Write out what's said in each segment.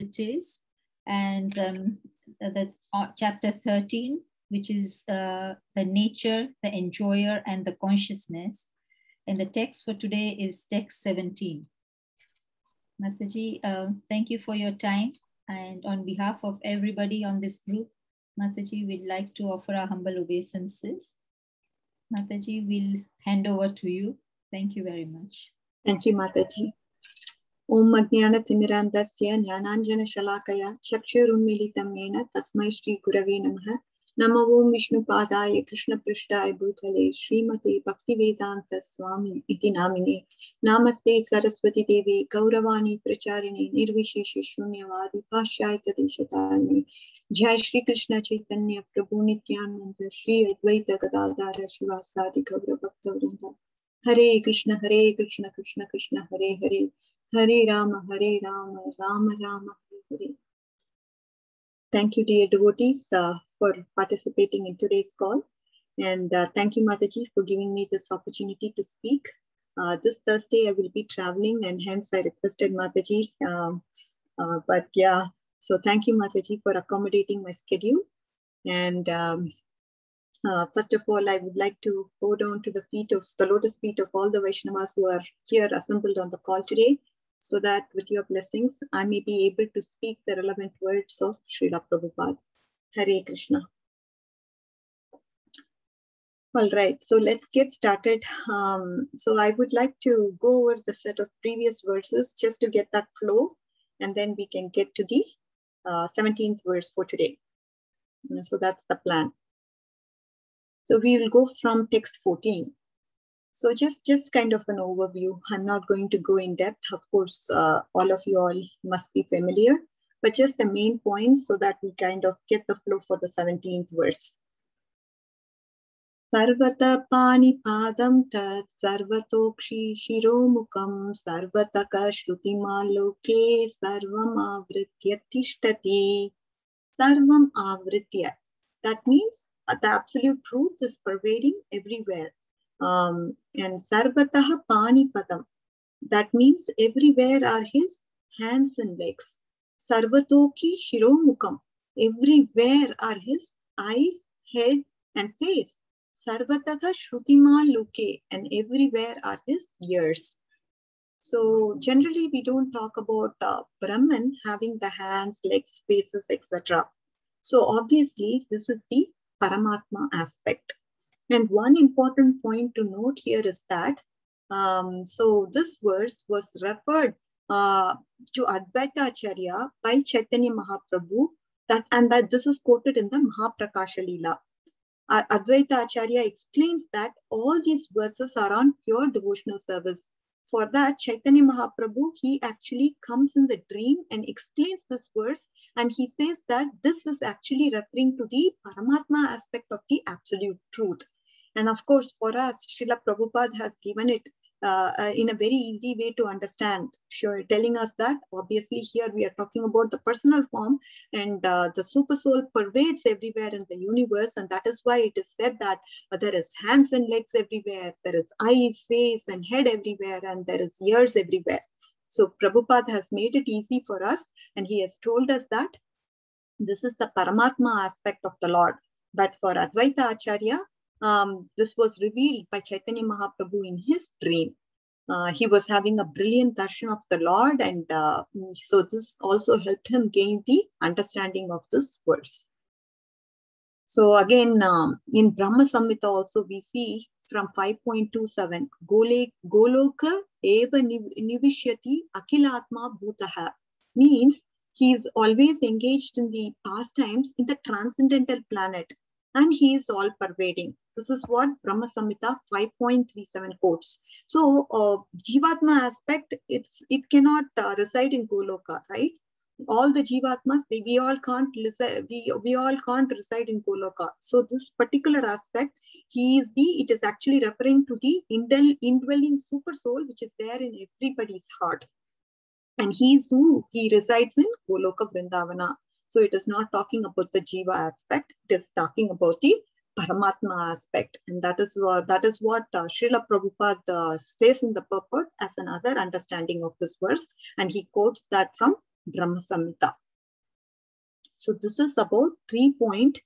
is, and the chapter 13, which is the nature, the enjoyer, and the consciousness. And the text for today is text 17. Mataji, thank you for your time. And on behalf of everybody on this group, Mataji, we'd like to offer our humble obeisances. Mataji, we'll hand over to you. Thank you very much. Thank you, Mataji. Om Ajnana Timirandasya Jnananjana Shalakaya Chakshurunmilitam Yena Tasmai Shri Gurave Namaha. Namo Om Vishnu Padaya Krishna Prishtaya Bhutale Srimati Bhaktivedanta Swami Iti Namine. Namaste Saraswati Devi Gauravani Pracharini Nirvisheshi Shunyavadi Pashyayata Deshatarine. Jai Shri Krishna Chaitanya Prabhu Nityananda Shri Advaita Gadadhara Shivasadi Gaura Bhaktavrinda. Hare Krishna Krishna Krishna Hare Hare. Hare Rama, Rama Rama, Hare Hare. Thank you, dear devotees, for participating in today's call. And thank you, Mataji, for giving me this opportunity to speak. This Thursday, I will be traveling, and hence I requested Mataji. But yeah, so thank you, Mataji, for accommodating my schedule. And first of all, I would like to go down to the lotus feet of all the Vaishnavas who are here assembled on the call today, so that with your blessings, I may be able to speak the relevant words of Srila Prabhupada. Hare Krishna. All right, so let's get started. So I would like to go over the set of previous verses just to get that flow, and then we can get to the 17th verse for today. So that's the plan. So we will go from text 14. So just kind of an overview. I'm not going to go in depth. Of course, all of you all must be familiar, but just the main points so that we kind of get the flow for the 17th verse. Sarvata pani padam tat sarvatokshi shiromukam sarvataka shrutimaloke sarvam avritya tishtati. Sarvam avritya. That means the absolute truth is pervading everywhere. And sarvataha pani padam. That means everywhere are his hands and legs. Sarvatoki shiromukam. Everywhere are his eyes, head, and face. Sarvataha shrutima loke. And everywhere are his ears. So generally we don't talk about Brahman having the hands, legs, faces, etc. So obviously this is the Paramatma aspect. And one important point to note here is that, so this verse was referred to Advaita Acharya by Chaitanya Mahaprabhu, that this is quoted in the Mahaprakasha Leela. Advaita Acharya explains that all these verses are on pure devotional service. For that, Chaitanya Mahaprabhu, he actually comes in the dream and explains this verse, and he says that this is actually referring to the Paramatma aspect of the absolute truth. And of course, for us, Srila Prabhupada has given it in a very easy way to understand, telling us that obviously here we are talking about the personal form, and the super soul pervades everywhere in the universe, and that is why it is said that there is hands and legs everywhere, there is eyes, face, and head everywhere, and there is ears everywhere. So Prabhupada has made it easy for us, and he has told us that this is the Paramatma aspect of the Lord. But for Advaita Acharya, this was revealed by Chaitanya Mahaprabhu in his dream. He was having a brilliant darshan of the Lord, and so this also helped him gain the understanding of this verse. So again, in Brahma Samhita also we see from 5.27, Goloka eva nivishyati akilatma bhutaha, means he is always engaged in the pastimes in the transcendental planet, and he is all pervading. This is what Brahma Samhita 5.37 quotes. So Jivatma aspect, it cannot reside in Goloka, right? All the Jivatmas, we all can't reside in Goloka. So this particular aspect, it is actually referring to the indwelling super soul which is there in everybody's heart. And he resides in Goloka Vrindavana. So it is not talking about the Jiva aspect, it is talking about the Paramatma aspect. And that is what Srila Prabhupada says in the purport as another understanding of this verse. And he quotes that from Brahma Samhita. So this is about 3.14.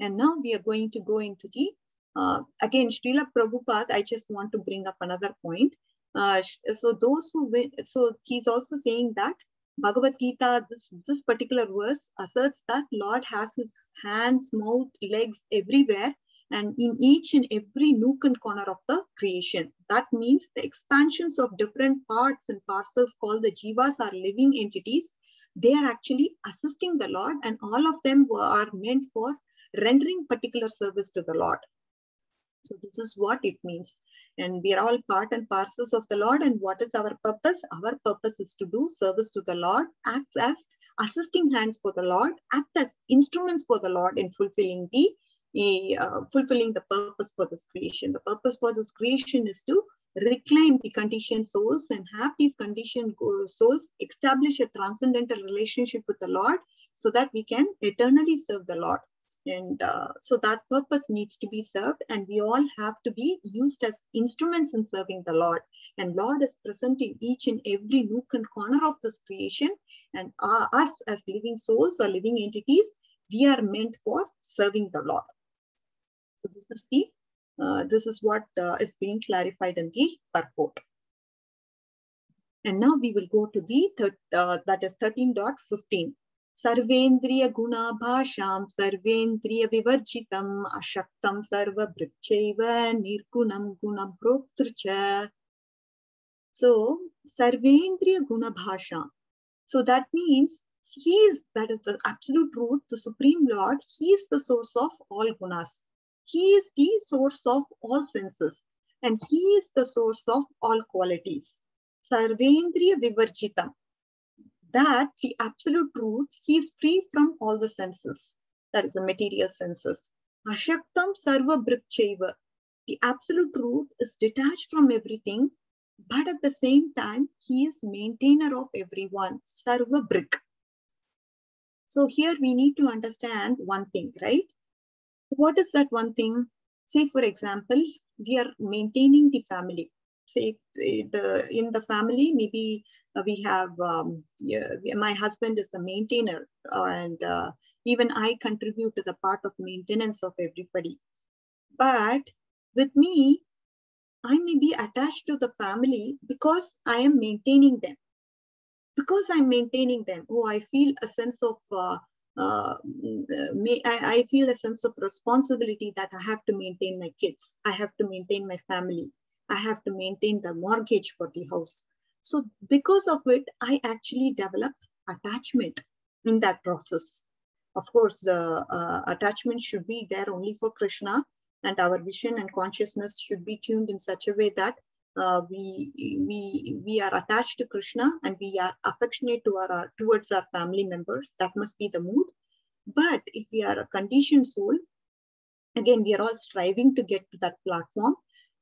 And now we are going to go into the, again, Srila Prabhupada, I just want to bring up another point. So those who, so he's also saying that Bhagavad Gita, this particular verse asserts that Lord has his hands, mouth, legs everywhere, and in each and every nook and corner of the creation. That means the expansions of different parts and parcels called the jivas are living entities. They are actually assisting the Lord, and all of them are meant for rendering particular service to the Lord. So this is what it means. And we are all part and parcels of the Lord. And what is our purpose? Our purpose is to do service to the Lord, act as assisting hands for the Lord, act as instruments for the Lord in fulfilling the purpose for this creation. The purpose for this creation is to reclaim the conditioned souls and have these conditioned souls establish a transcendental relationship with the Lord so that we can eternally serve the Lord. And so that purpose needs to be served, and we all have to be used as instruments in serving the Lord. And Lord is present in each and every nook and corner of this creation. And us as living souls or living entities, we are meant for serving the Lord. So this is what is being clarified in the purport. And now we will go to the that is 13.15. Sarvendriya guna bhasham sarvendriya vivarjitam ashaktam sarva brikchaiva nirgunam guna broktrcha. So sarvendriya guna bhasham. So that means that is the absolute truth, the Supreme Lord. He is the source of all gunas. He is the source of all senses, and he is the source of all qualities. Sarvendriya vivarjitam. That the absolute truth, he is free from all the senses, that is the material senses. Ashaktam sarva brikchaiva. The absolute truth is detached from everything, but at the same time, he is maintainer of everyone, sarva brik. So here we need to understand one thing, right? What is that one thing? Say, for example, we are maintaining the family. Say in the family, maybe we have, my husband is the maintainer, and even I contribute to the part of maintenance of everybody. But with me, I may be attached to the family because I am maintaining them. Because I'm maintaining them, I feel a sense of, I feel a sense of responsibility that I have to maintain my kids. I have to maintain my family. I have to maintain the mortgage for the house. So because of it, I actually develop attachment in that process. Of course, the attachment should be there only for Krishna, and our vision and consciousness should be tuned in such a way that we are attached to Krishna and we are affectionate towards our family members. That must be the mood. But if we are a conditioned soul, again, we are all striving to get to that platform.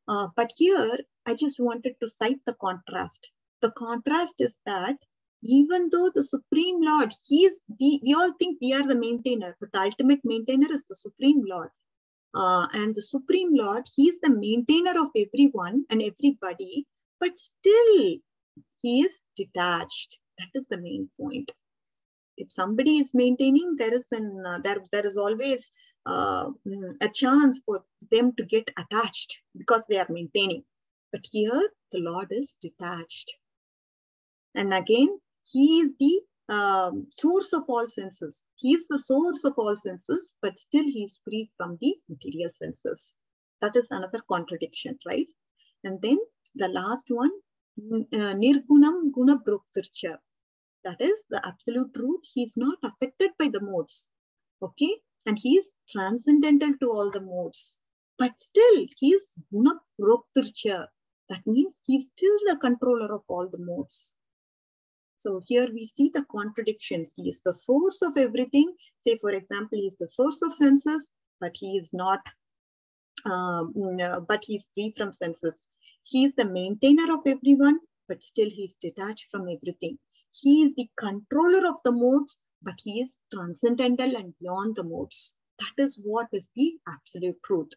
But here, I just wanted to cite the contrast. The contrast is that even though the Supreme Lord, we all think we are the maintainer, but the ultimate maintainer is the Supreme Lord. And the Supreme Lord, he is the maintainer of everyone and everybody, but still he is detached. That is the main point. If somebody is maintaining, there is always a chance for them to get attached because they are maintaining. But here, the Lord is detached. And again, he is the source of all senses. He is the source of all senses, but still he is free from the material senses. That is another contradiction, right? And then the last one, nirgunam guna broktircha. That is the absolute truth. He is not affected by the modes. Okay? And he is transcendental to all the modes. But still, he is guna broktircha. That means he is still the controller of all the modes. So here we see the contradictions. He is the source of everything. Say, for example, he is the source of senses, but he is not, but he is free from senses. He is the maintainer of everyone, but still he is detached from everything. He is the controller of the modes, but he is transcendental and beyond the modes. That is what is the absolute truth.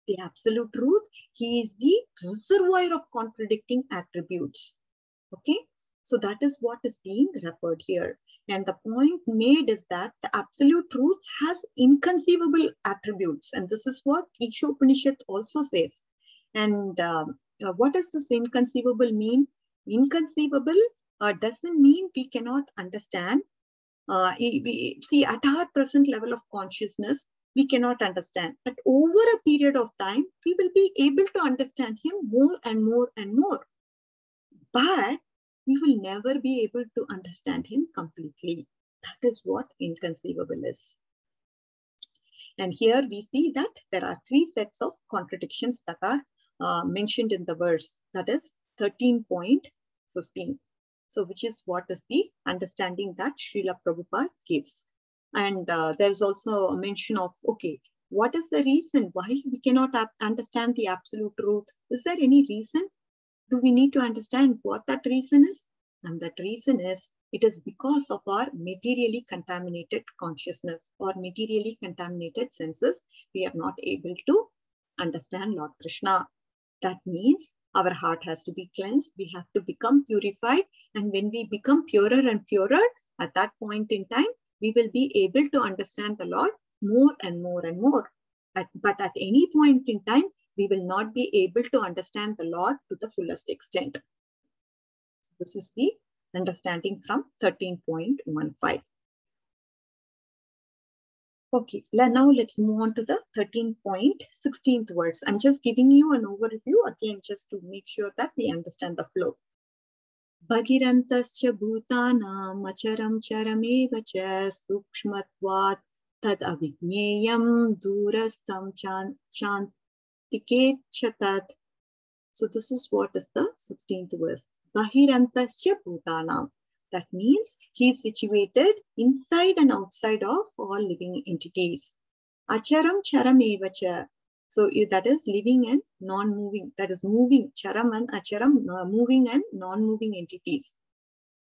The absolute truth, he is the reservoir of contradicting attributes. Okay? So that is what is being referred here. And the point made is that the absolute truth has inconceivable attributes. And this is what Ishopanishad also says. And what does this inconceivable mean? Inconceivable doesn't mean we cannot understand. See, at our present level of consciousness, we cannot understand. But over a period of time, we will be able to understand him more and more and more. But we will never be able to understand him completely. That is what inconceivable is. And here we see that there are three sets of contradictions that are mentioned in the verse. That is 13.15. So which is what is the understanding that Srila Prabhupada gives. And there's also a mention of, okay, what is the reason why we cannot understand the absolute truth? Is there any reason? Do we need to understand what that reason is? And that reason is, it is because of our materially contaminated consciousness or materially contaminated senses, we are not able to understand Lord Krishna. That means our heart has to be cleansed. We have to become purified. And when we become purer and purer, at that point in time, we will be able to understand the Lord more and more and more. But at any point in time, we will not be able to understand the Lord to the fullest extent. This is the understanding from 13.15. Okay, now let's move on to the 13.16th verse. I'm just giving you an overview again, just to make sure that we understand the flow. Bhagirantascha bhutanam acharam charameva cha sukshmatvat tad avijneyam durastam chantike chatat. So this is what is the 16th verse. Bahirantascha bhutanam. That means he is situated inside and outside of all living entities. Acharam charam evacha. So that is living and non-moving. That is moving. Charam and acharam, moving and non-moving entities.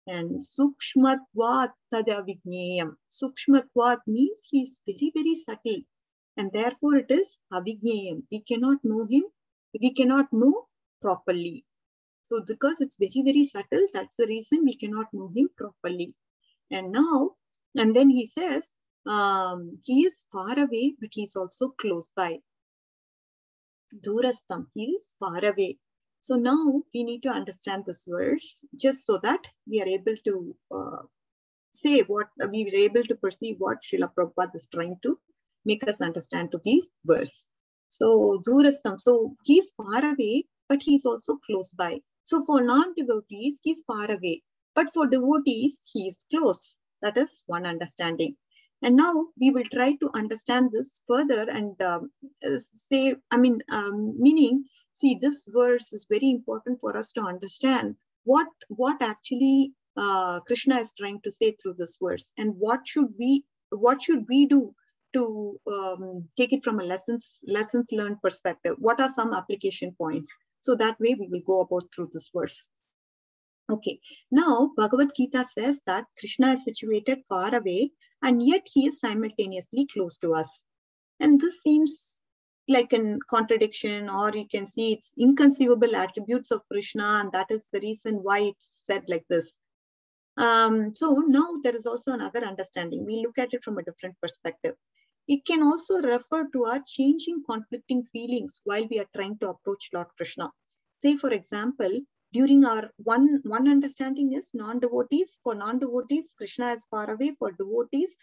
And sukshmatvat tada avijneyam. Sukshmatvat means he is very, very subtle. And therefore it is avijneyam. We cannot know him. We cannot know properly. So because it's very, very subtle, that's the reason we cannot know him properly. And then he says, he is far away, but he is also close by. Durastam, he is far away. So now we need to understand this verse just so that we are able to say what, we are able to perceive what Srila Prabhupada is trying to make us understand to these verse. So Durastam, so he is far away, but he is also close by. So for non-devotees, he is far away. But for devotees, he is close. That is one understanding. And now we will try to understand this further and meaning, see, this verse is very important for us to understand what actually Krishna is trying to say through this verse, and what should we do to take it from a lessons learned perspective. What are some application points? So that way we will go about through this verse. Okay, now Bhagavad Gita says that Krishna is situated far away and yet he is simultaneously close to us. And this seems like a contradiction, or you can see it's inconceivable attributes of Krishna, and that is the reason why it's said like this. So now there is also another understanding. We look at it from a different perspective. It can also refer to our changing, conflicting feelings while we are trying to approach Lord Krishna. Say, for example, during our one understanding is non-devotees. For non-devotees, Krishna is far away. For devotees,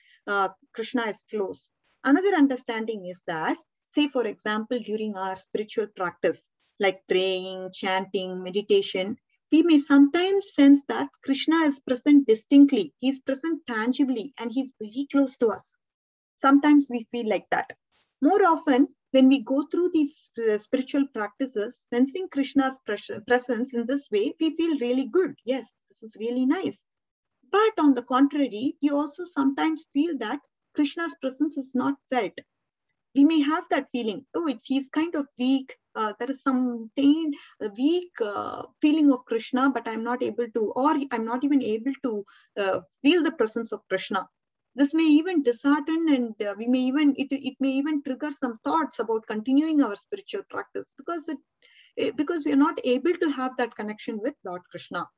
Krishna is close. Another understanding is that, say, for example, during our spiritual practice, like praying, chanting, meditation, we may sometimes sense that Krishna is present distinctly. He's present tangibly, and he's very close to us. Sometimes we feel like that. More often, when we go through these spiritual practices, sensing Krishna's presence in this way, we feel really good. Yes, this is really nice. But on the contrary, we also sometimes feel that Krishna's presence is not felt. We may have that feeling, oh, he's kind of weak. There is some weak feeling of Krishna, but I'm not able to, or I'm not even able to feel the presence of Krishna. This may even dishearten, and it may even trigger some thoughts about continuing our spiritual practice because we are not able to have that connection with Lord Krishna.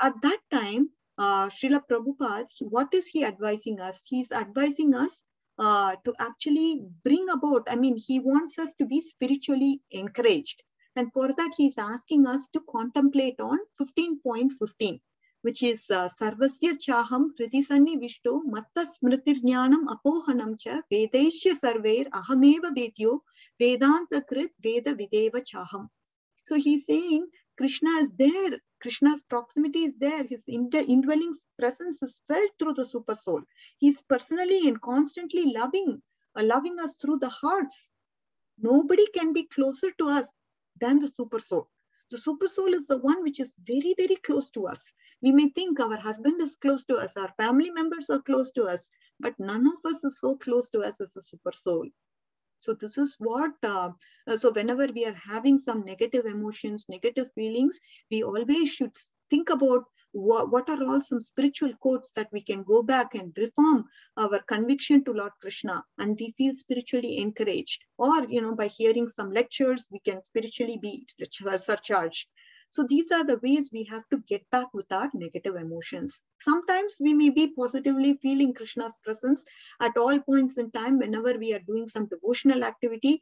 at that time, Srila Prabhupada, what is he advising us? He's advising us to actually bring about, he wants us to be spiritually encouraged. And for that, he's asking us to contemplate on 15.15, which is Sarvasya Chaham Kritisanni Vishto Matta Smritir Jnanam Apohanam Cha Vedaishya Sarver Ahameva Vedyo Vedanta Krit Veda Videva Chaham. So he's saying Krishna is there. Krishna's proximity is there. His indwelling presence is felt through the super soul. He's personally and constantly loving us through the hearts. Nobody can be closer to us than the super soul. The super soul is the one which is very, very close to us. We may think our husband is close to us, our family members are close to us, but none of us is so close to us as the super soul. So this is what, so whenever we are having some negative emotions, negative feelings, we always should think about what are all some spiritual quotes that we can go back and reform our conviction to Lord Krishna, and we feel spiritually encouraged. Or, by hearing some lectures, we can spiritually be surcharged. So these are the ways we have to get back with our negative emotions. Sometimes we may be positively feeling Krishna's presence at all points in time whenever we are doing some devotional activity.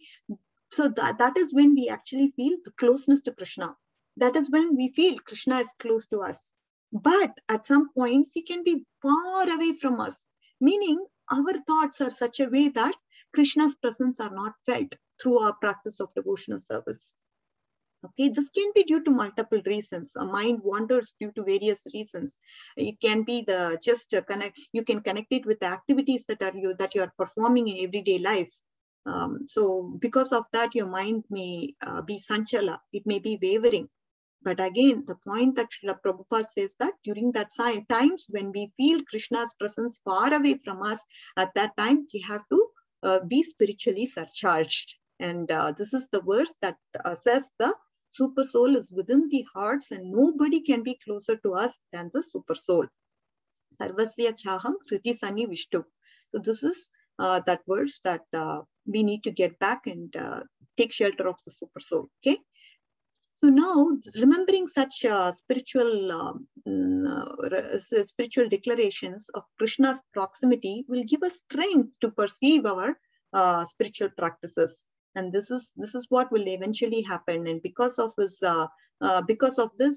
So that is when we actually feel the closeness to Krishna. That is when we feel Krishna is close to us. But at some points, he can be far away from us, meaning our thoughts are such a way that Krishna's presence are not felt through our practice of devotional service. Okay, this can be due to multiple reasons. A mind wanders due to various reasons. It can be you can connect it with the activities that you are performing in everyday life. So because of that, your mind may be sanchala. It may be wavering. But again, the point that Srila Prabhupada says that during that times when we feel Krishna's presence far away from us, at that time we have to be spiritually surcharged. And this is the verse that says the super soul is within the hearts and nobody can be closer to us than the super soul. Sarvasya Chaham Kriti Sani Vishtu. So this is that verse that we need to get back and take shelter of the super soul. Okay. So now, remembering such spiritual declarations of Krishna's proximity will give us strength to perceive our spiritual practices. And this is what will eventually happen. And because of this,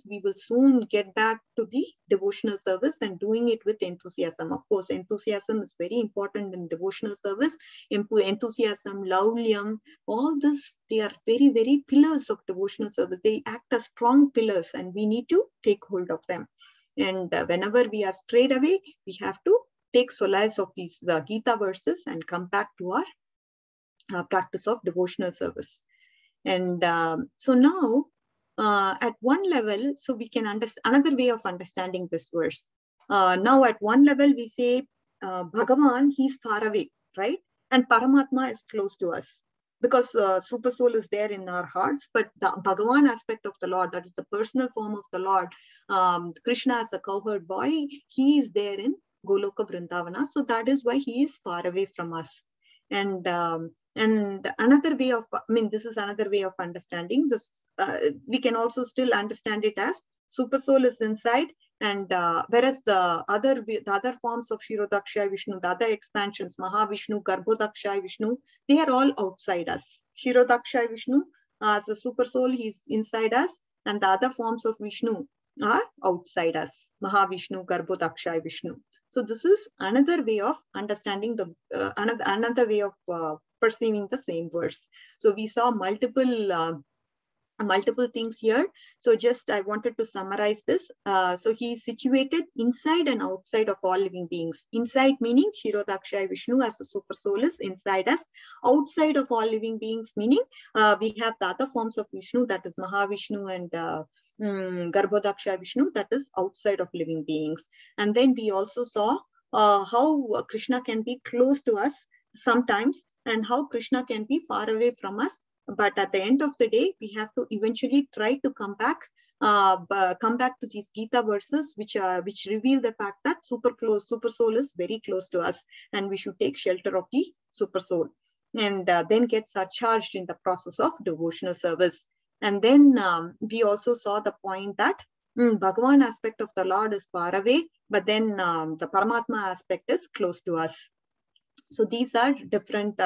we will soon get back to the devotional service and doing it with enthusiasm. Of course, enthusiasm is very important in devotional service. Enthusiasm, laulyam, all this, they are very, very pillars of devotional service. They act as strong pillars and we need to take hold of them. And whenever we are strayed away, we have to take solace of these Gita verses and come back to our practice of devotional service. And so now, at one level, so we can understand another way of understanding this verse. Now at one level, we say Bhagavan, he's far away, right? And Paramatma is close to us because super soul is there in our hearts, but the Bhagavan aspect of the Lord, that is the personal form of the Lord, Krishna as a cowherd boy, he is there in Goloka Vrindavana. So that is why he is far away from us. And another way of, this is another way of understanding this. We can also still understand it as super soul is inside, and whereas the other forms of Kshirodakshaya Vishnu, the other expansions, Mahavishnu, Garbhodakshaya Vishnu, they are all outside us. Kshirodakshaya Vishnu, as a super soul, he's inside us, and the other forms of Vishnu are outside us. Mahavishnu, Garbhodakshaya Vishnu. So this is another way of understanding the another way of perceiving the same verse. So we saw multiple things here. So just I wanted to summarize this. So he is situated inside and outside of all living beings. Inside meaning Kshirodakshaya Vishnu as a super soul is inside us. Outside of all living beings meaning we have the other forms of Vishnu, that is Mahavishnu and Garbhodakshaya Vishnu, that is outside of living beings. And then we also saw how Krishna can be close to us sometimes and how Krishna can be far away from us. But at the end of the day, we have to eventually try to come back to these Gita verses, which reveal the fact that super soul is very close to us, and we should take shelter of the super soul, and then get surcharged in the process of devotional service. And then we also saw the point that Bhagavan aspect of the Lord is far away, but then the Paramatma aspect is close to us. So these are different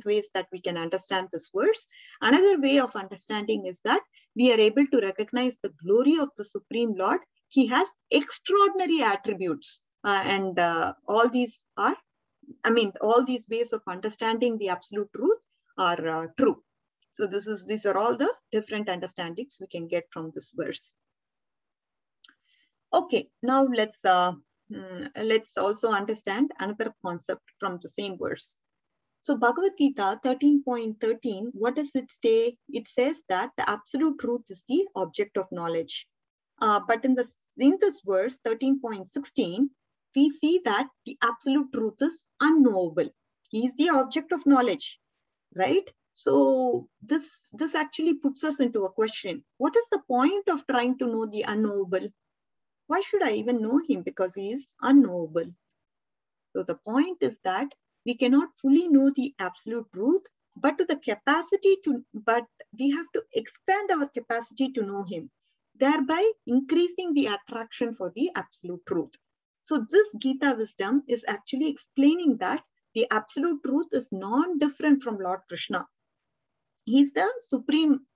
ways that we can understand this verse. Another way of understanding is that we are able to recognize the glory of the Supreme Lord. He has extraordinary attributes, and all these ways of understanding the absolute truth are true. So these are all the different understandings we can get from this verse. Okay, now let's also understand another concept from the same verse. So Bhagavad Gita 13.13, what does it say? It says that the absolute truth is the object of knowledge. But in this verse 13.16, we see that the absolute truth is unknowable. He is the object of knowledge, right? So this actually puts us into a question. What is the point of trying to know the unknowable? Why should I even know him? Because he is unknowable. So the point is that we cannot fully know the absolute truth, but we have to expand our capacity to know him, thereby increasing the attraction for the absolute truth. So this Gita wisdom is actually explaining that the absolute truth is non-different from Lord Krishna. He's the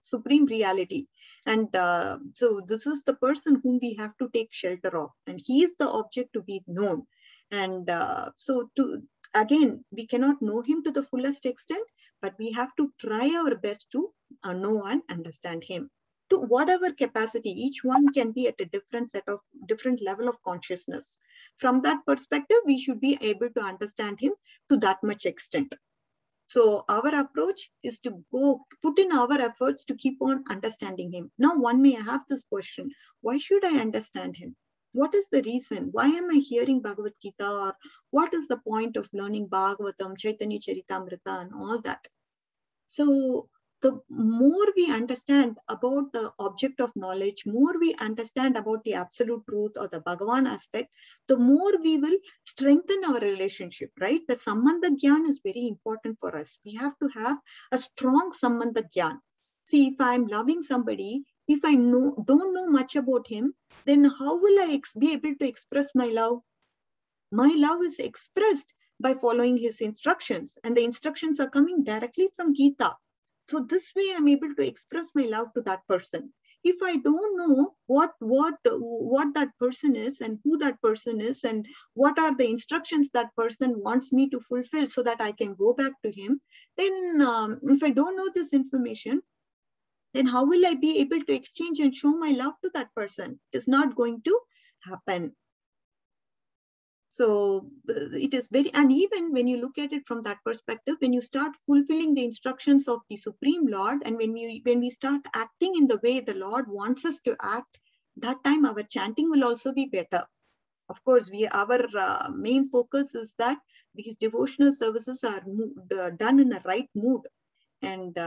supreme reality. And so this is the person whom we have to take shelter of. And he is the object to be known. And again, we cannot know him to the fullest extent, but we have to try our best to know and understand him. To whatever capacity, each one can be at a different level of consciousness. From that perspective, we should be able to understand him to that much extent. So our approach is to put in our efforts to keep on understanding him. Now one may have this question, why should I understand him? What is the reason? Why am I hearing Bhagavad Gita? Or what is the point of learning Bhagavatam, Chaitanya Charitamrita and all that? So the more we understand about the object of knowledge, more we understand about the absolute truth or the Bhagavan aspect, the more we will strengthen our relationship, right? The Sambandha Gyan is very important for us. We have to have a strong Sambandha Gyan. See, if I'm loving somebody, if I don't know much about him, then how will I be able to express my love? My love is expressed by following his instructions, and the instructions are coming directly from Gita. So this way I'm able to express my love to that person. If I don't know what that person is and who that person is and what are the instructions that person wants me to fulfill so that I can go back to him, then if I don't know this information, then how will I be able to exchange and show my love to that person? It's not going to happen. So it is and even when you look at it from that perspective, when you start fulfilling the instructions of the Supreme Lord, and when we start acting in the way the Lord wants us to act, that time our chanting will also be better. Of course, our main focus is that these devotional services are done in a right mood. And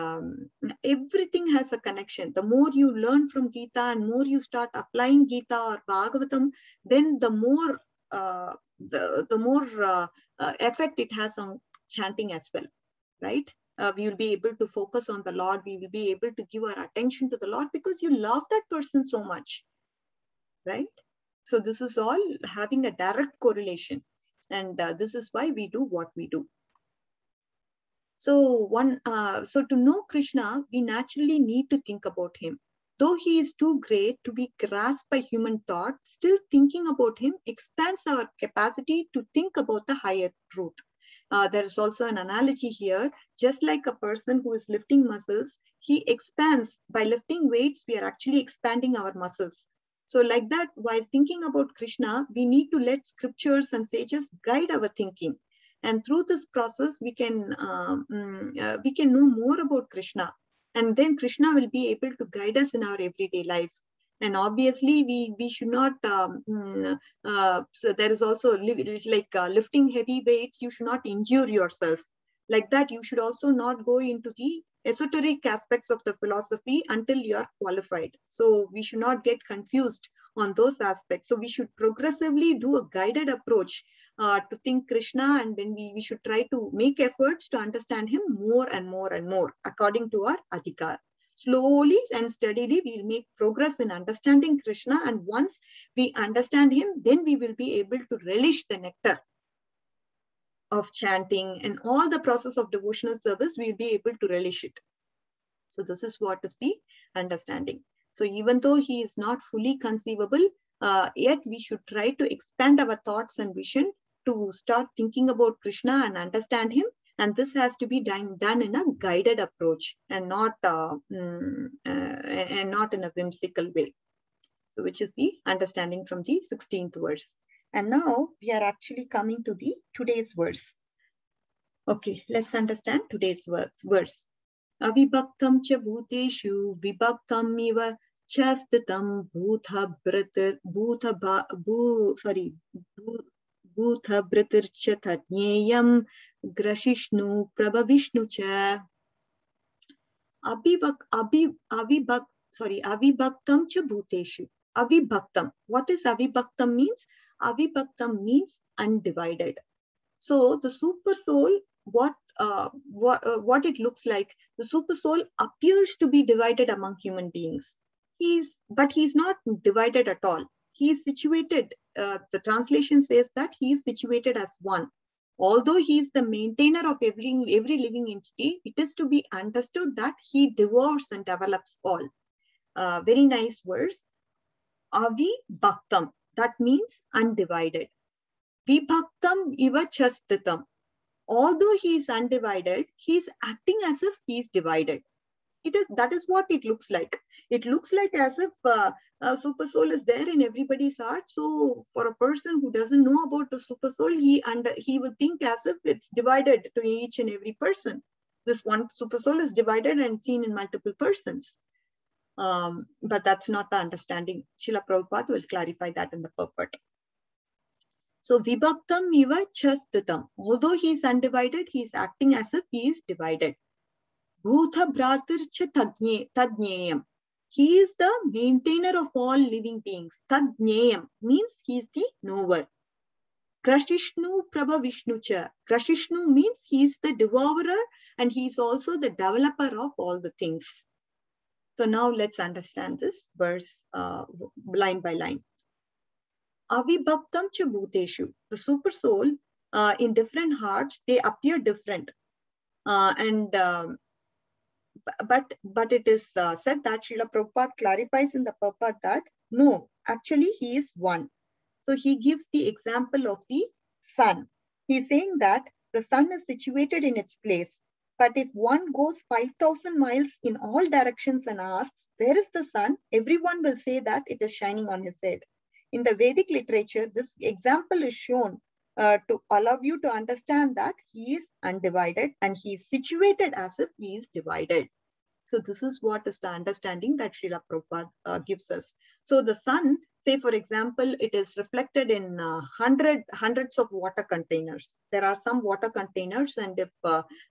everything has a connection. The more you learn from Gita and more you start applying Gita or Bhagavatam, then the more effect it has on chanting as well, right? We will be able to focus on the Lord. We will be able to give our attention to the Lord because you love that person so much, right? So this is all having a direct correlation. And this is why we do what we do. So to know Krishna, we naturally need to think about him. Though he is too great to be grasped by human thought, still thinking about him expands our capacity to think about the higher truth. There is also an analogy here. Just like a person who is lifting muscles, he expands. By lifting weights, we are actually expanding our muscles. So like that, while thinking about Krishna, we need to let scriptures and sages guide our thinking. And through this process, we can know more about Krishna. And then Krishna will be able to guide us in our everyday life. And obviously, we should not, so there is also, lifting heavy weights, you should not injure yourself. Like that, you should also not go into the esoteric aspects of the philosophy until you are qualified. So we should not get confused on those aspects. So we should progressively do a guided approach to think Krishna, and then we should try to make efforts to understand him more and more and more according to our adhikar. slowly and steadily we'll make progress in understanding Krishna. And once we understand him, then we will be able to relish the nectar of chanting and all the process of devotional service. We'll be able to relish it. So this is what is the understanding. So even though he is not fully conceivable, yet we should try to expand our thoughts and vision to start thinking about Krishna and understand him. And this has to be done in a guided approach and not in a whimsical way. So which is the understanding from the 16th verse. And now we are actually coming to the today's verse. Okay, let's understand today's verse. Avibhaktam cha bhuteshu vibhaktam iva cha sthitam bhutha britir cha tatnyeyam grashishnu prabhavishnu cha. Avibhaktam cha bhuteshu. Avibhaktam. What is avibhaktam means? Avibhaktam means undivided. So the super soul, what it looks like, the super soul appears to be divided among human beings. But he's not divided at all. He is situated. The translation says that he is situated as one. Although he is the maintainer of every living entity, it is to be understood that he devours and develops all. Very nice verse. Avi Bhaktam. That means undivided. Vibhaktam iva chastitam. Although he is undivided, he is acting as if he is divided. That is what it looks like. It looks like as if a super soul is there in everybody's heart. So for a person who doesn't know about the super soul, he would think as if it's divided to each and every person. This one super soul is divided and seen in multiple persons. But that's not the understanding. Srila Prabhupada will clarify that in the purport. So vibhaktam iva chastitam. Although he is undivided, he is acting as if he is divided. Bhutha bhratir cha tadnyeyam. He is the maintainer of all living beings. Tadnyeyam means he is the knower. Krashishnu prabhavishnu cha. Krashishnu means he is the devourer and he is also the developer of all the things. So now let's understand this verse line by line. Avibhaktam cha bhuteshu. The super soul in different hearts, they appear different. But it is said that Srila Prabhupada clarifies in the purport that no, actually he is one. So he gives the example of the sun. He's saying that the sun is situated in its place. But if one goes 5,000 miles in all directions and asks, where is the sun? Everyone will say that it is shining on his head. In the Vedic literature, this example is shown to allow you to understand that he is undivided and he is situated as if he is divided. So this is what is the understanding that Srila Prabhupada gives us. So the sun, say for example, it is reflected in hundreds of water containers. There are some water containers, and if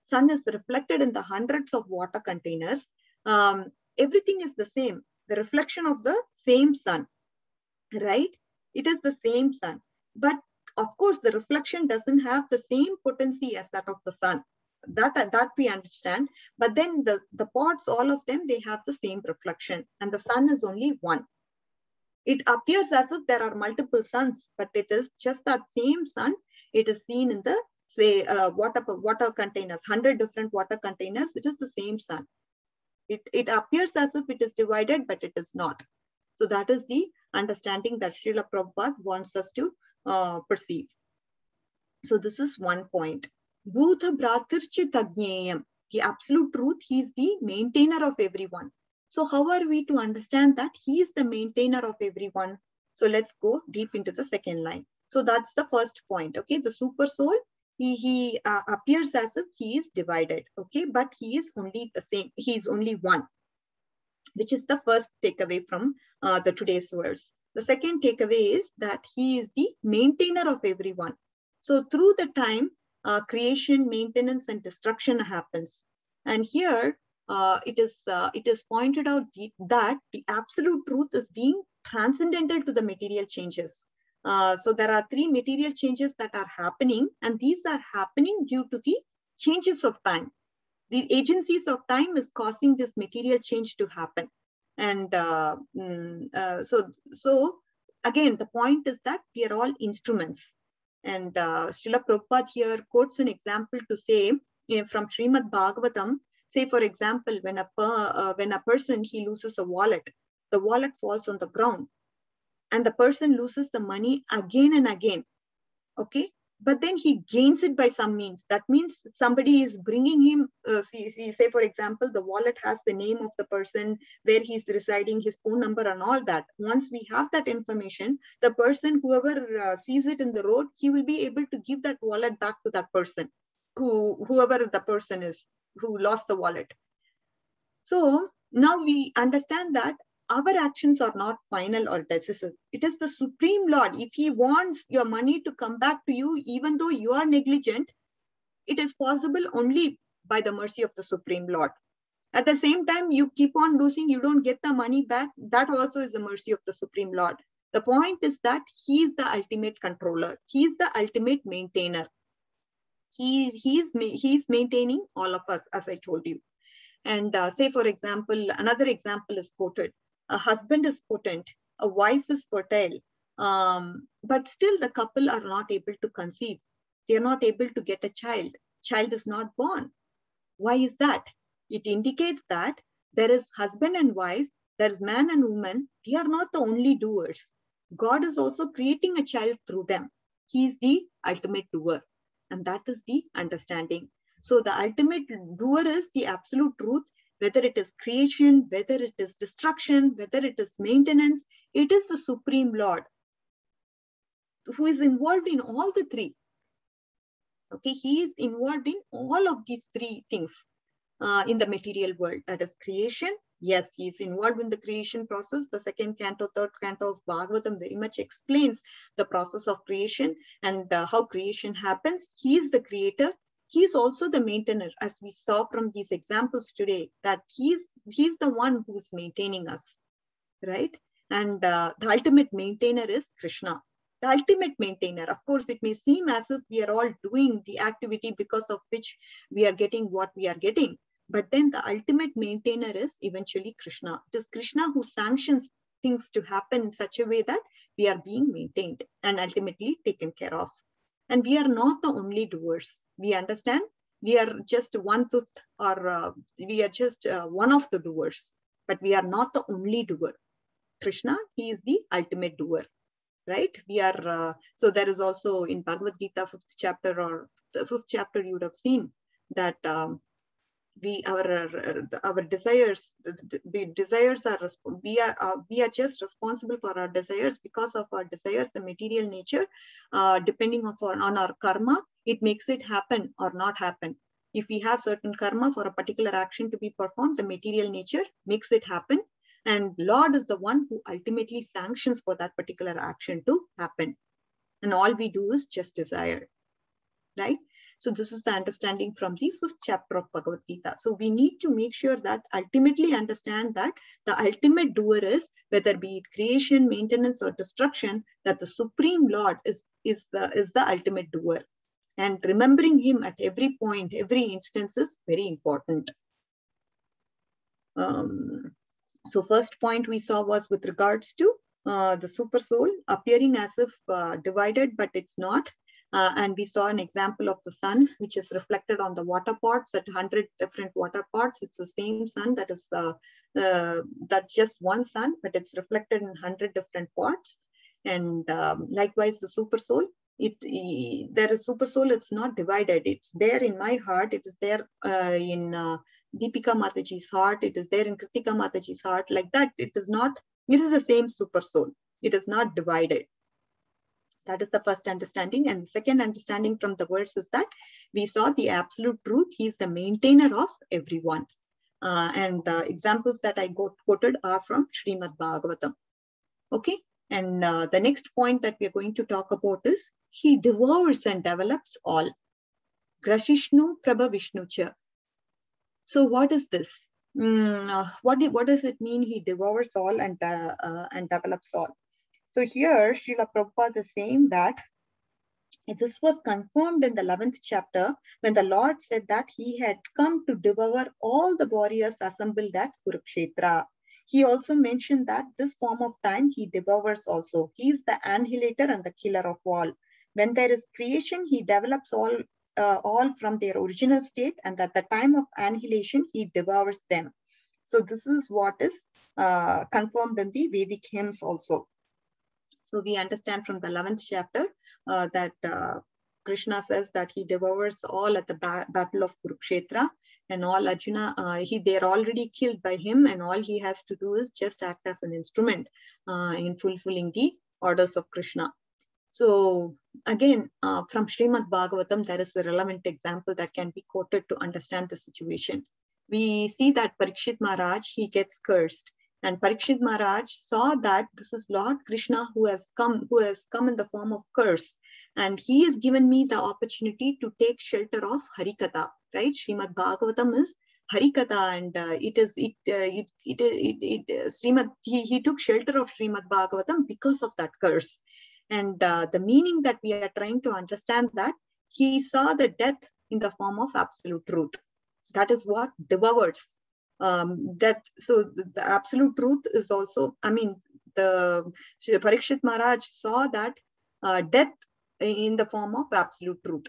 sun is reflected in the hundreds of water containers, everything is the same. The reflection of the same sun, right? It is the same sun. But of course, the reflection doesn't have the same potency as that of the sun. That we understand. But then the pods, all of them, they have the same reflection. And the sun is only one. It appears as if there are multiple suns, but it is just that same sun. It is seen in the, say, water containers, 100 different water containers. It is the same sun. It appears as if it is divided, but it is not. So that is the understanding that Srila Prabhupada wants us to perceive. So this is one point. Bhutha bhratircha tadnyeyam. The absolute truth, he is the maintainer of everyone. So how are we to understand that he is the maintainer of everyone? So let's go deep into the second line. So that's the first point. Okay, the super soul, he appears as if he is divided. Okay, but he is only the same. He is only one, which is the first takeaway from the today's verse. The second takeaway is that he is the maintainer of everyone. So through the time, creation, maintenance, and destruction happens. And here it is pointed out that the absolute truth is being transcendental to the material changes. So there are three material changes that are happening, and these are happening due to the changes of time. The agencies of time is causing this material change to happen. And so again, the point is that we are all instruments. And Srila Prabhupada here quotes an example to say, from Srimad Bhagavatam, say for example, when a person, he loses a wallet, the wallet falls on the ground, and the person loses the money again and again. Okay, but then he gains it by some means. That means somebody is bringing him, say for example, the wallet has the name of the person, where he's residing, his phone number and all that. Once we have that information, the person, whoever sees it in the road, he will be able to give that wallet back to that person, whoever the person is who lost the wallet. So now we understand that our actions are not final or decisive. It is the Supreme Lord. If he wants your money to come back to you, even though you are negligent, it is possible only by the mercy of the Supreme Lord. At the same time, you keep on losing, you don't get the money back. That also is the mercy of the Supreme Lord. The point is that he is the ultimate controller. He is the ultimate maintainer. He's maintaining all of us, as I told you. And say, for example, another example is quoted. A husband is potent, a wife is fertile, but still the couple are not able to conceive. They are not able to get a child. Child is not born. Why is that? It indicates that there is husband and wife, there is man and woman. They are not the only doers. God is also creating a child through them. He is the ultimate doer. And that is the understanding. So the ultimate doer is the absolute truth, whether it is creation, whether it is destruction, whether it is maintenance. It is the Supreme Lord who is involved in all the three. Okay, he is involved in all of these three things in the material world. That is creation. Yes, he is involved in the creation process. The second canto, third canto of Bhagavatam very much explains the process of creation and how creation happens. He is the creator. He is also the maintainer, as we saw from these examples today, that he's the one who's maintaining us, right? And the ultimate maintainer is Krishna. The ultimate maintainer. Of course, it may seem as if we are all doing the activity because of which we are getting what we are getting. But then the ultimate maintainer is eventually Krishna. It is Krishna who sanctions things to happen in such a way that we are being maintained and ultimately taken care of. And we are not the only doers. We understand we are just 1/5 or we are just one of the doers, but we are not the only doer. Krishna, he is the ultimate doer, right? We are, so there is also in Bhagavad Gita, 5th chapter or the 5th chapter, you would have seen that our desires, we are just responsible for our desires. Because of our desires, the material nature, depending on our karma, it makes it happen or not happen. If we have certain karma for a particular action to be performed, the material nature makes it happen, and Lord is the one who ultimately sanctions for that particular action to happen. And all we do is just desire, right? So this is the understanding from the 5th chapter of Bhagavad Gita. So we need to make sure that ultimately understand that the ultimate doer is, whether be it creation, maintenance, or destruction, that the Supreme Lord is the ultimate doer. And remembering him at every point, every instance is very important. So first point we saw was with regards to the super soul appearing as if divided, but it's not. And we saw an example of the sun, which is reflected on the water pots at 100 different water pots. It's the same sun, that is that's just one sun, but it's reflected in 100 different pots. And likewise, the super soul, there is super soul, it's not divided. It's there in my heart. It is there in Deepika Mataji's heart. It is there in Kritika Mataji's heart. Like that, it is the same super soul. It is not divided. That is the first understanding. And the second understanding from the verse is that we saw the absolute truth. He is the maintainer of everyone. And the examples that I quoted are from Srimad Bhagavatam. Okay. And the next point that we are going to talk about is he devours and develops all. Grashishnu Prabha Vishnucha. So what is this? What does it mean he devours all and develops all? So here, Srila Prabhupada is saying that This was confirmed in the 11th chapter when the Lord said that he had come to devour all the warriors assembled at Kurukshetra. He also mentioned that this form of time he devours also. He is the annihilator and the killer of all. When there is creation, he develops all from their original state, and at the time of annihilation, he devours them. So this is what is confirmed in the Vedic hymns also. So we understand from the 11th chapter that Krishna says that he devours all at the battle of Kurukshetra, and all Arjuna, they're already killed by him, and all he has to do is just act as an instrument in fulfilling the orders of Krishna. So again, from Srimad Bhagavatam, there is a relevant example that can be quoted to understand the situation. We see that Parikshit Maharaj, he gets cursed. And Parikshit Maharaj saw that this is Lord Krishna who has come in the form of curse. And he has given me the opportunity to take shelter of Harikatha, right? Srimad Bhagavatam is Harikatha, and he took shelter of Srimad Bhagavatam because of that curse. And the meaning that we are trying to understand, that he saw the death in the form of absolute truth. That is what devours death. So the absolute truth is also, the Parikshit Maharaj saw that death in the form of absolute truth.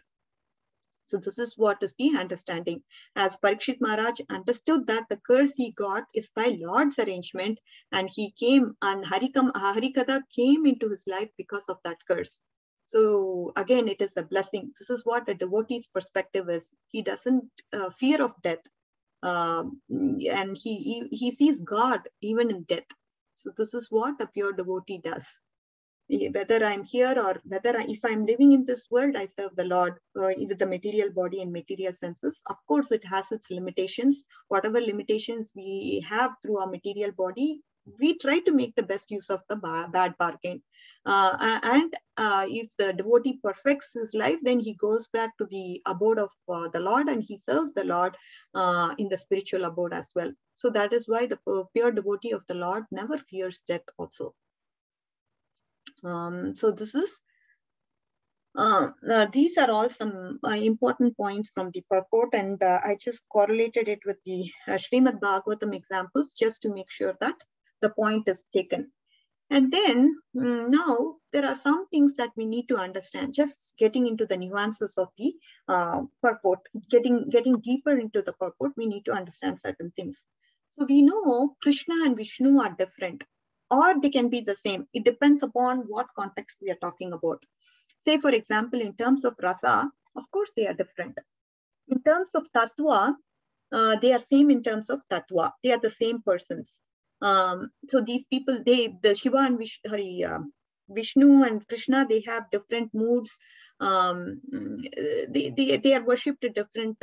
So this is what is the understanding. As Parikshit Maharaj understood that the curse he got is by Lord's arrangement, and he came, and Harikatha came into his life because of that curse. So again, it is a blessing. This is what a devotee's perspective is. He doesn't fear of death, and he sees God even in death. So this is what a pure devotee does. Whether I'm here or if I'm living in this world, I serve the Lord with the material body and material senses. Of course, it has its limitations. Whatever limitations we have through our material body, we try to make the best use of the bad bargain. If the devotee perfects his life, then he goes back to the abode of the Lord, and he serves the Lord in the spiritual abode as well. So that is why the pure devotee of the Lord never fears death also. So this is these are all some important points from the purport, and I just correlated it with the Srimad Bhagavatam examples just to make sure that the point is taken. And then now there are some things that we need to understand, just getting into the nuances of the purport, getting deeper into the purport, we need to understand certain things. So we know Krishna and Vishnu are different, or they can be the same. It depends upon what context we are talking about. Say, for example, in terms of rasa, of course, they are different. In terms of tattva, they are same in terms of tattva. They are the same persons. So these people, the Shiva and Vishnu and Krishna, they have different moods. They are worshipped different.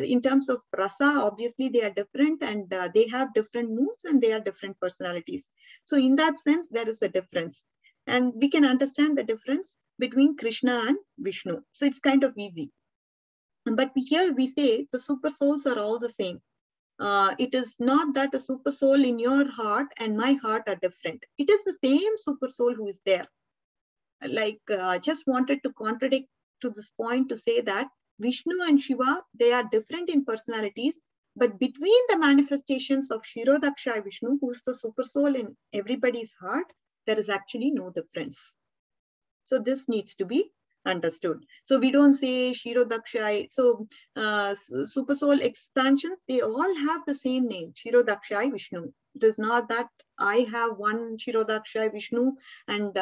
In terms of rasa, obviously they are different, and they have different moods, and they are different personalities. So in that sense, there is a difference, and we can understand the difference between Krishna and Vishnu. So it's kind of easy. But here we say the super souls are all the same. It is not that a super soul in your heart and my heart are different. It is the same super soul who is there. Like, just wanted to contradict to this point to say that Vishnu and Shiva, they are different in personalities, but between the manifestations of Shirodaksha Vishnu, who is the super soul in everybody's heart, there is actually no difference. So this needs to be understood. So we don't say Shirodaksha. So super soul expansions, they all have the same name, Shirodaksha Vishnu. It is not that I have one Shirodaksha Vishnu and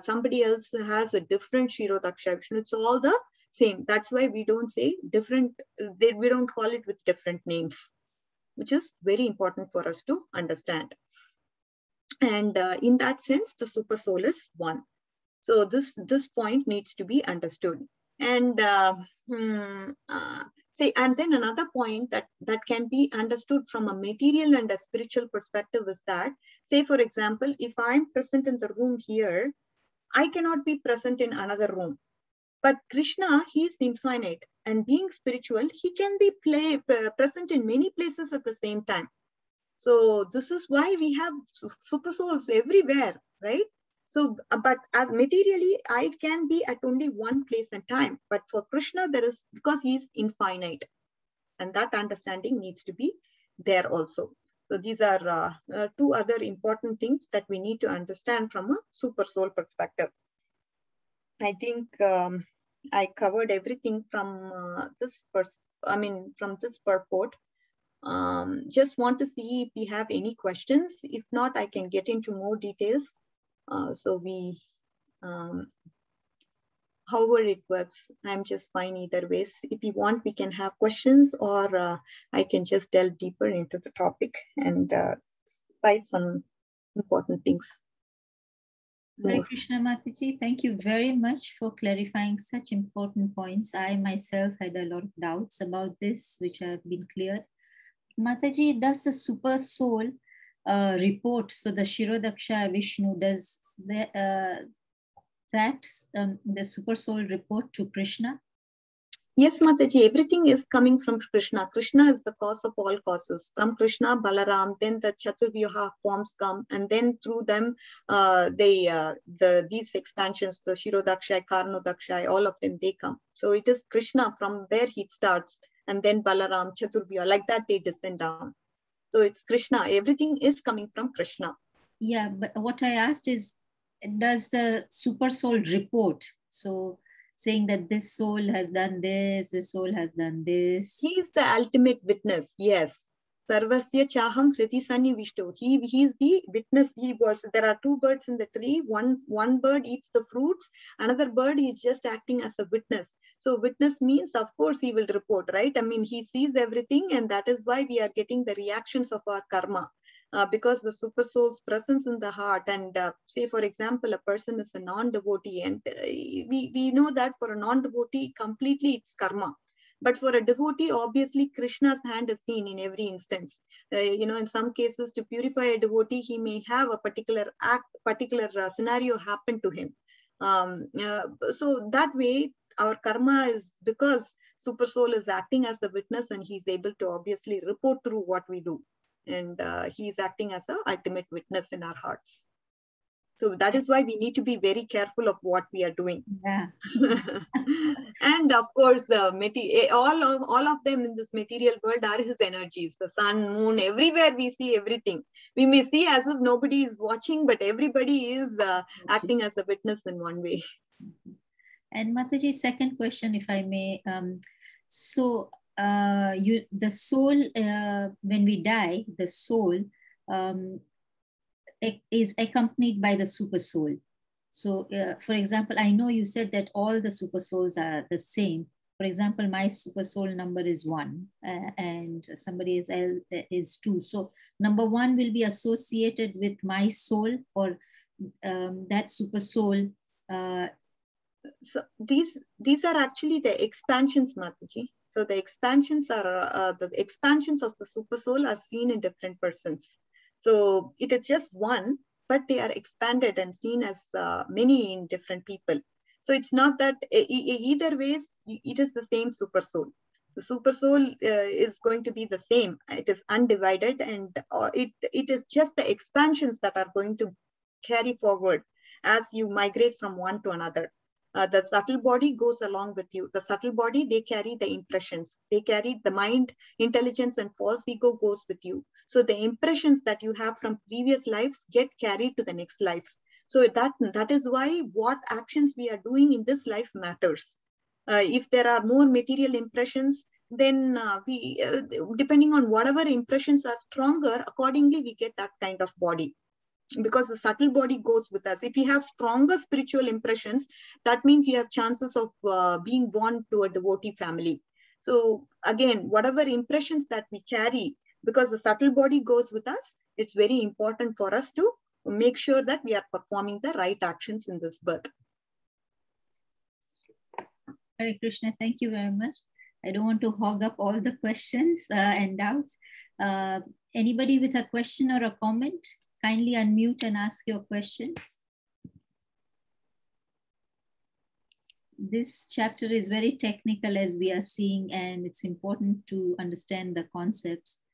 somebody else has a different Shirodaksha Vishnu. It's all the same. That's why we don't say different, we don't call it with different names, which is very important for us to understand. And in that sense, the super soul is one. So this point needs to be understood. And and then another point that can be understood from a material and a spiritual perspective is that, say, for example, if I'm present in the room here, I cannot be present in another room. But Krishna, he is infinite, and being spiritual, he can be present in many places at the same time. So this is why we have super souls everywhere, right? So, but as materially, I can be at only one place and time. But for Krishna, there is, because he is infinite, and that understanding needs to be there also. So these are two other important things that we need to understand from a super soul perspective. I think I covered everything from from this purport. Just want to see if we have any questions. If not, I can get into more details. However it works, I'm just fine either ways. If you want, we can have questions, or I can just delve deeper into the topic and cite some important things. Hare Krishna Mataji, thank you very much for clarifying such important points. I myself had a lot of doubts about this, which have been cleared. Mataji, does the super soul report, so the Shirodaksha Vishnu, does the super soul report to Krishna? Yes, Mataji, everything is coming from Krishna. Krishna is the cause of all causes. From Krishna, Balaram, then the Chaturvyuha forms come, and then through them, these expansions, the Shirodaksha, Karnodaksha, all of them, they come. So it is Krishna, from there he starts, and then Balaram, Chaturvyuha, like that they descend down. So it's Krishna. Everything is coming from Krishna. Yeah, but what I asked is, does the super soul report? So saying that this soul has done this soul has done this. He is the ultimate witness. Yes. Sarvasya chaham kriti sannivishto. He is the witness. There are two birds in the tree. One bird eats the fruits. Another bird is just acting as a witness. So witness means, of course, he will report, right? I mean, he sees everything, and that is why we are getting the reactions of our karma. Because the super soul's presence in the heart, and say, for example, a person is a non-devotee, and we know that for a non-devotee, completely it's karma. But for a devotee, obviously, Krishna's hand is seen in every instance. In some cases, to purify a devotee, he may have a particular scenario happen to him. So that way, our karma is because super soul is acting as a witness, and he's able to obviously report through what we do. And he's acting as an ultimate witness in our hearts. So that is why we need to be very careful of what we are doing. Yeah. And of course, all of them in this material world are his energies. The sun, moon, everywhere we see everything. We may see as if nobody is watching, but everybody is acting as a witness in one way. And Mataji, second question, if I may. The soul, when we die, the soul is accompanied by the super soul. So, for example, I know you said that all the super souls are the same. For example, my super soul number is 1, and somebody is 2. So, number 1 will be associated with my soul, or that super soul. So these are actually the expansions, Mataji. So the expansions are the expansions of the super soul are seen in different persons. So it is just one, but they are expanded and seen as many in different people. So it's not that either ways, it is the same super soul. The super soul is going to be the same. It is undivided, and it is just the expansions that are going to carry forward as you migrate from one to another. The subtle body goes along with you. The subtle body, they carry the impressions. They carry the mind, intelligence, and false ego goes with you. So the impressions that you have from previous lives get carried to the next life. So that is why what actions we are doing in this life matters. If there are more material impressions, then depending on whatever impressions are stronger, accordingly we get that kind of body. Because the subtle body goes with us. If you have stronger spiritual impressions, that means you have chances of being born to a devotee family. So again, whatever impressions that we carry, because the subtle body goes with us, it's very important for us to make sure that we are performing the right actions in this birth. Hare Krishna, thank you very much. I don't want to hog up all the questions and doubts. Anybody with a question or a comment? Kindly unmute and ask your questions. This chapter is very technical, as we are seeing, and it's important to understand the concepts.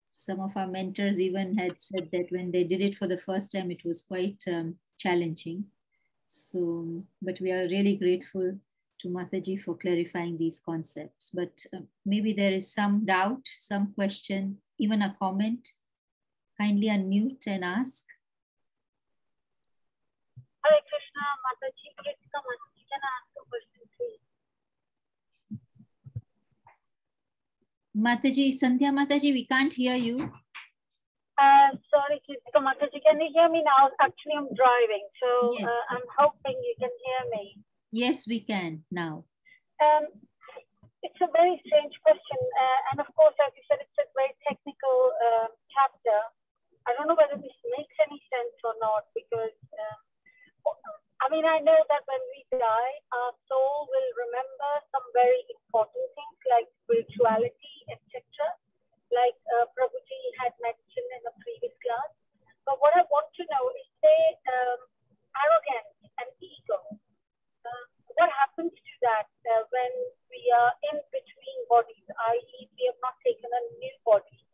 Some of our mentors even had said that when they did it for the first time, it was quite challenging. So, but we are really grateful to Mataji for clarifying these concepts. But maybe there is some doubt, some question, even a comment. Kindly unmute and ask. Hare Krishna, Mataji. Kritika Mataji, can I ask a question, please? Mataji, Sandhya Mataji, we can't hear you. Sorry, Kritika Mataji, can you hear me now? Actually, I'm driving, so Yes. I'm hoping you can hear me. Yes, we can now. It's a very strange question, and of course, as you said, it's a very technical chapter. I don't know whether this makes any sense or not, because I mean, I know that when we die, our soul will remember some very important things like spirituality, etc. Like Prabhuji had mentioned in the previous class. But what I want to know is, say, arrogance and ego. What happens to that when we are in between bodies, i.e. we have not taken a new body?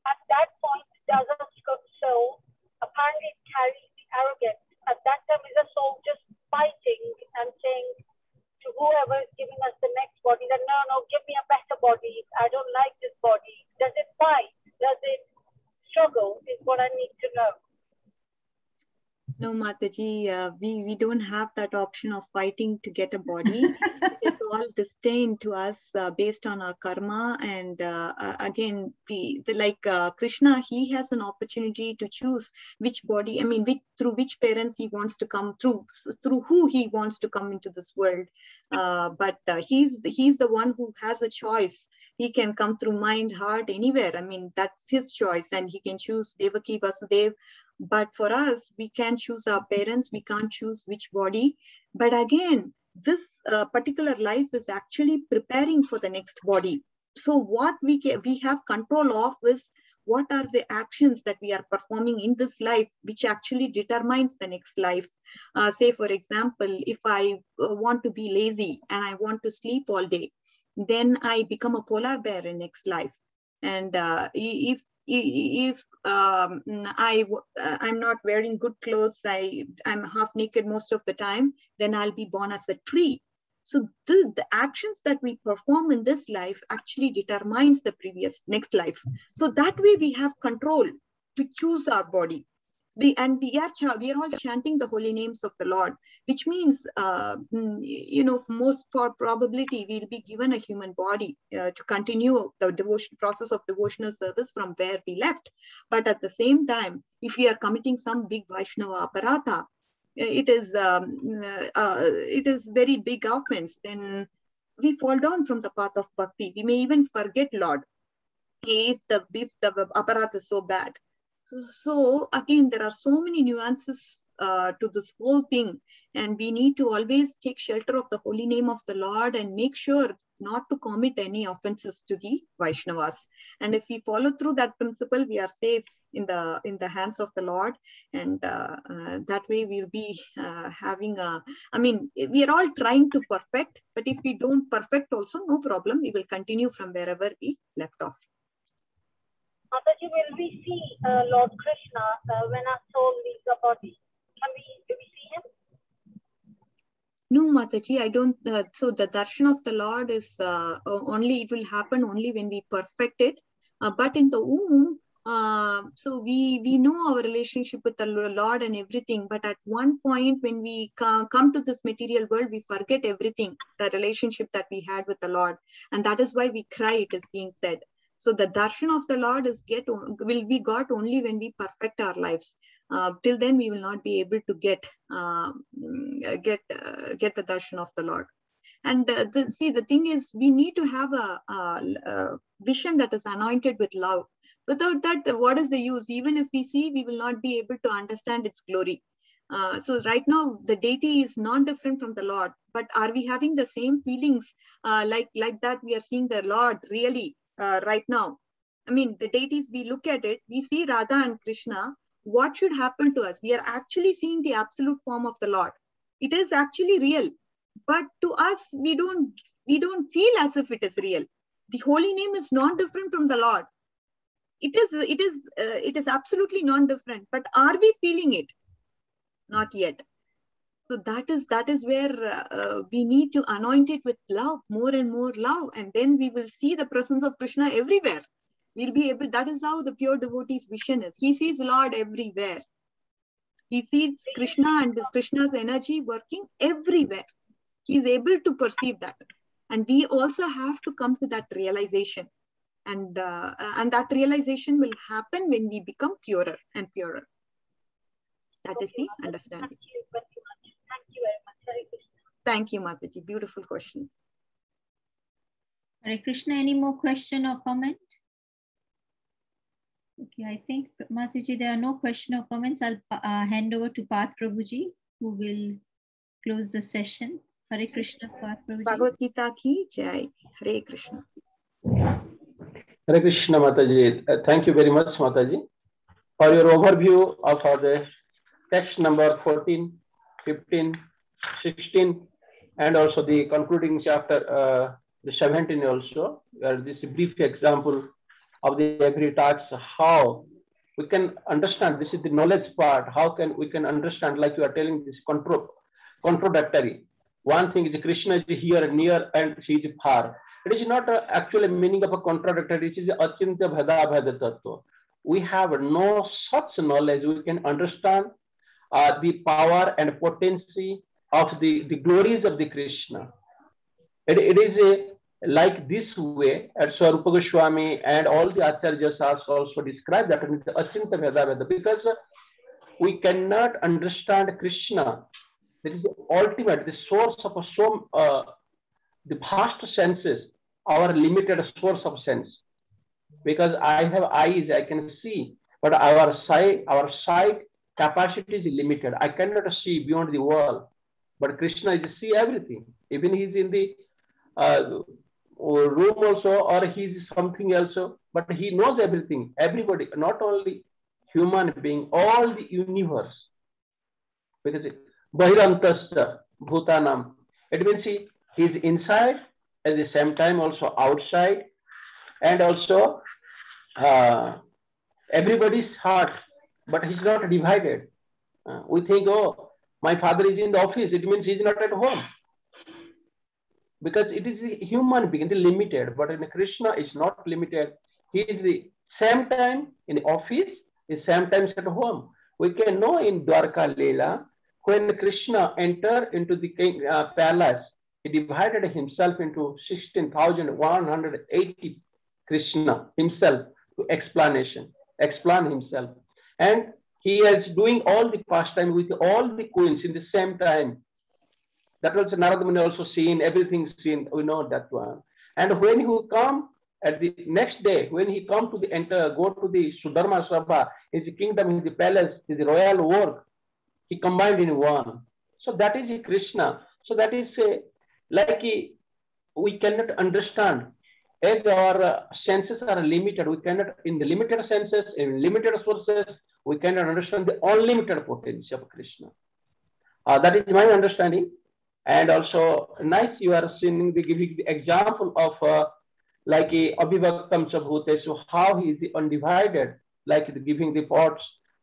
At that point, does our soul apparently carries the arrogance? At that time, is the soul just fighting and saying to whoever is giving us the next body that no, give me a better body. I don't like this body. Does it fight? Does it struggle? Is what I need to know. No, Mataji, we don't have that option of fighting to get a body. It's all destined to us based on our karma. And again, Krishna, he has an opportunity to choose which body, I mean, through which parents he wants to come through who he wants to come into this world. But he's the one who has a choice. He can come through mind, heart, anywhere. I mean, that's his choice, and he can choose Devaki, Vasudev. But for us, we can choose our parents. We can't choose which body. But again, this particular life is actually preparing for the next body. So what we have control of is what are the actions that we are performing in this life, which actually determines the next life. Say, for example, if I want to be lazy and I want to sleep all day, then I become a polar bear in next life. And if I'm not wearing good clothes, I'm half naked most of the time, then I'll be born as a tree. So the actions that we perform in this life actually determines the next life. So that way we have control to choose our body. We are all chanting the holy names of the Lord, which means, most probability we'll be given a human body to continue the process of devotional service from where we left. But at the same time, if we are committing some big Vaishnava aparatha, it is very big offense. Then we fall down from the path of bhakti. We may even forget Lord if the aparatha is so bad. So again, there are so many nuances to this whole thing, and we need to always take shelter of the holy name of the Lord and make sure not to commit any offenses to the Vaishnavas. And if we follow through that principle, we are safe in the hands of the Lord, and that way we'll be we are all trying to perfect, but if we don't perfect also, no problem, we will continue from wherever we left off. Mataji, will we see Lord Krishna when our soul leaves the body? Do we see him? No, Mataji, I don't. So the darshan of the Lord is it will happen only when we perfect it. But in the womb, so we know our relationship with the Lord and everything. But at one point, when we come to this material world, we forget everything, the relationship that we had with the Lord. And that is why we cry, it is being said. So the darshan of the Lord will be got only when we perfect our lives. Till then, we will not be able to get the darshan of the Lord. And the thing is, we need to have a vision that is anointed with love. Without that, what is the use? Even if we see, we will not be able to understand its glory. So right now, the deity is not different from the Lord. But are we having the same feelings like that? We are seeing the Lord really right now. I mean, the deities, we look at it, we see Radha and Krishna. What should happen to us? We are actually seeing the absolute form of the Lord. It is actually real. But to us, we don't feel as if it is real. The holy name is not different from the Lord. It is absolutely non-different. But are we feeling it? not yet. So that is where we need to anoint it with love, more and more love, and then we will see the presence of Krishna everywhere. We'll be able. That is how the pure devotee's vision is. He sees Lord everywhere. He sees Krishna and Krishna's energy working everywhere. He is able to perceive that, and we also have to come to that realization. And that realization will happen when we become purer and purer. That is the understanding. Thank you very much. Hare Krishna. Thank you, Mataji. Beautiful questions. Hare Krishna, any more question or comment? Okay, I think, Mataji, there are no question or comments. I'll hand over to Path Prabhuji, who will close the session. Hare Krishna, Path Prabhuji. Bhagavad Gita ki jai. Hare Krishna. Hare Krishna, Mataji. Thank you very much, Mataji, for your overview of the text number 14, 15, 16, and also the concluding chapter, the 17 also, where this brief example of the every tasks, how we can understand. This is the knowledge part. How can we can understand, like you are telling, this contradictory. One thing is Krishna is here near and she is far. It is not actually meaning of a contradictory. It is achintya bheda bheda tattva. We have no such knowledge. We can understand the power and potency of the glories of the Krishna. It is like this way, and Swarupa Goswami and all the Acharyas also describe that in the achintya bheda bheda, because we cannot understand Krishna. That is the ultimate, the source of the vast senses, our limited source of sense. Because I have eyes, I can see, but our sight capacity is limited. I cannot see beyond the wall, but Krishna is see everything. Even he's in the room also, or he's something else, but he knows everything. Everybody, not only human being, all the universe. Because Bahirantasya Bhutanam, it means he is inside, at the same time also outside, and also everybody's heart, but he's not divided. We think, oh, my father is in the office, it means he's not at home. Because it is a human being, it is limited, but in Krishna is not limited. He is the same time in the office, the same time at home. We can know in Dwarka Leela, when Krishna entered into the king, palace, he divided himself into 16,180 Krishna himself to explain himself. And he is doing all the pastime with all the queens in the same time. That was Narada Muni also seen, everything seen, we know that one. And when he come at the next day, when he come to the go to the Sudharma Sabha, his kingdom, his palace, his royal work, he combined in one. So that is Krishna. So that is like we cannot understand. As our senses are limited, we cannot, in the limited senses, in limited sources, we cannot understand the unlimited potential of Krishna. That is my understanding. And also, nice you are seeing giving the example of like a Abhivaktam Bhutesu, how he is undivided, like giving the pots,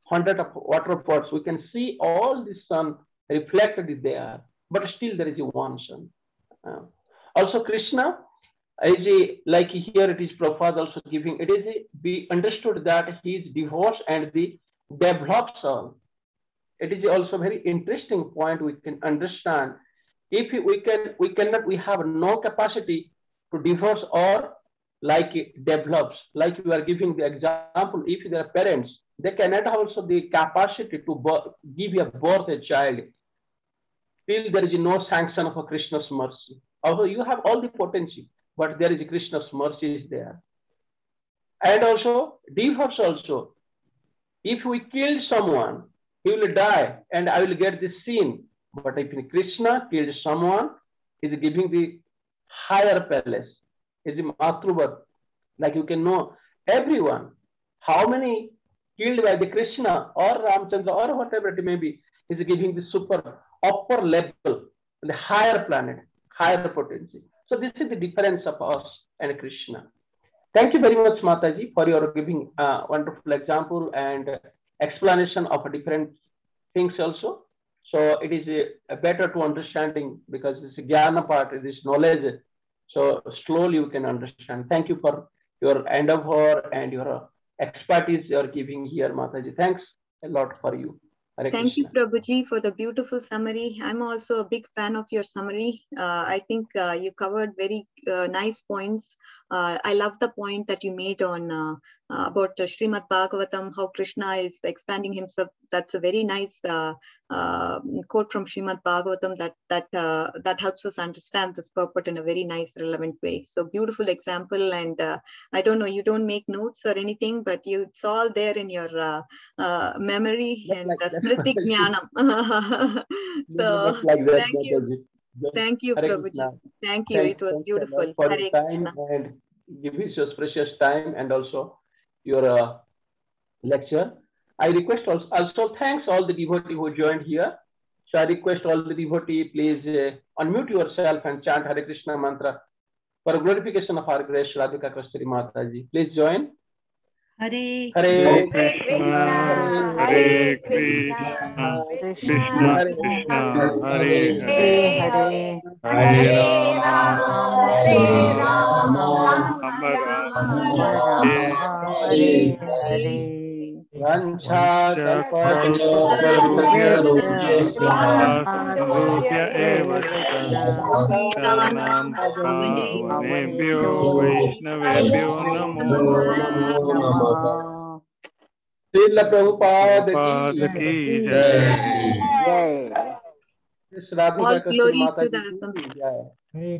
100 of water pots. We can see all the sun reflected there, but still there is a one sun. Also, Krishna is like here it is Prabhupada also giving, it is be understood that he is divorced and the develops all. It is also very interesting point we can understand. If we have no capacity to divorce or like it develops, like you are giving the example, if there are parents, they cannot have also the capacity to give a birth a child till there is no sanction of a Krishna's mercy. Although you have all the potential, but there is a Krishna's mercy is there. And also divorce also. If we kill someone, he will die and I will get the sin. But if Krishna killed someone, he is giving the higher palace. Is the Matruvat. Like you can know everyone. How many killed by the Krishna or Ramchandra or whatever it may be, is giving the super upper level, the higher planet, higher potency. So this is the difference of us and Krishna. Thank you very much, Mataji, for your giving wonderful example and explanation of different things also. So it is better to understanding because it's a jnana part, it is knowledge. So slowly you can understand. Thank you for your endeavor and your expertise you are giving here, Mataji. Thanks a lot for you. Hare Thank you, Krishna. Prabhuji, for the beautiful summary. I'm also a big fan of your summary. I think you covered very nice points. I love the point that you made on about Srimad Bhagavatam, how Krishna is expanding himself. That's a very nice quote from Srimad Bhagavatam that helps us understand this purport in a very nice, relevant way. So beautiful example. And I don't know, you don't make notes or anything, but it's all there in your memory and Smriti Jnanam. So Like that, thank you. Mataji. Thank you, Hare Prabhuji. Krishna. Thank you. It was Thanks a beautiful. lot for Hare your time Krishna. and give us your precious time and also your lecture. I request also thanks all the devotees who joined here. So I request all the devotees, please unmute yourself and chant Hare Krishna mantra for glorification of our grace, Radhika Kasturi Mataji. Please join. Hare Hare Krishna, Hare Krishna, Krishna Krishna, Hare Hare, Hare Rama, Hare Rama, Rama Rama, Hare Hare. Vancha Kalpataruvyasya eva Sharanam Pavanebhyo Vaishnavebhyo Namo Namaha. Srila Prabhupada Prabhupada ki ki jai. jai. All glories to the assembled.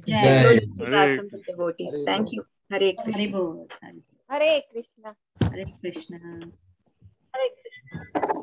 Glories to the Hare assembled devotees. Thank you. Hare Krishna. Hare Bol. Hare Krishna. Hare Krishna. Hare Krishna.